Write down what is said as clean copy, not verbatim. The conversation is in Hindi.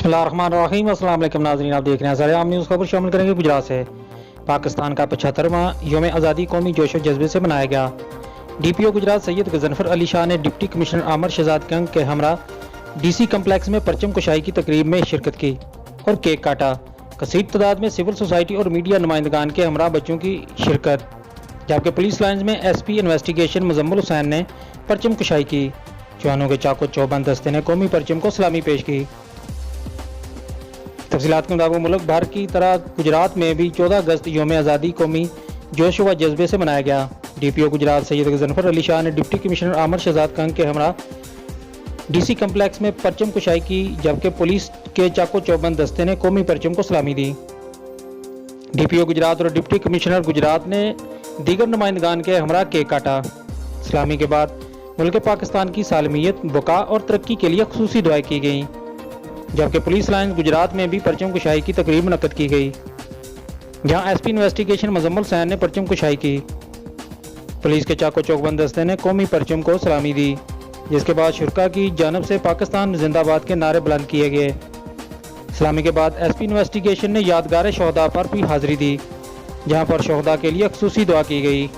बिस्मिल्लाहिर्रहमानिर्रहीम। अस्सलाम वालेकुम नाज़रीन, आप देख रहे हैं ज़राए आम न्यूज़। खबर शामिल करेंगे गुजरात से। पाकिस्तान का 75वां यौम आज़ादी कौमी जोशो जज्बे से मनाया गया। DPO गुजरात सैयद गजनफर अली शाह ने डिप्टी कमिश्नर आमर शहजाद कंग के हमरा DC कम्प्लेक्स में परचम कुशाई की तकरीब में शिरकत की और केक काटा। कसीर तादाद में सिविल सोसाइटी और मीडिया नुमाइंदगान के हमरा बच्चों की शिरकत, जबकि पुलिस लाइन्स में SP इन्वेस्टिगेशन मुजम्मिल हुसैन ने परचम कुशाई की। जवानों के चाको चौबंद दस्ते ने कौमी परचम को सलामी पेश की। तफसीलात के मुताबिक मुल्क भर की तरह गुजरात में भी 14 अगस्त यौम आज़ादी कौमी जोश व जज्बे से मनाया गया। DPO गुजरात सैयद गजनफर अली शाह ने डिप्टी कमिश्नर आमर शहजाद कंग के हमरा DC कम्प्लेक्स में परचम कुशाई की, जबकि पुलिस के चाको चौबंद दस्ते ने कौमी परचम को सलामी दी। DPO गुजरात और डिप्टी कमिश्नर गुजरात ने दीगर नुमाइंदगान के हमरा केक काटा। सलामी के बाद मुल्क पाकिस्तान की सालमियत, बका और तरक्की के लिए खुसूसी दुआएं की गई, जबकि पुलिस लाइन्स गुजरात में भी परचम कुशाई की तकरीब मुनक्कद की गई, जहां SP इन्वेस्टिगेशन मुजम्मिल हुसैन ने परचम कुशाई की। पुलिस के चाको चौबंद दस्ते ने कौमी परचम को सलामी दी, जिसके बाद शुरका की जानब से पाकिस्तान जिंदाबाद के नारे बुलंद किए गए। सलामी के बाद SP इन्वेस्टिगेशन ने यादगार शहदा पर भी हाजिरी दी, जहां पर शहदा के लिए खुसूसी दुआ की गई।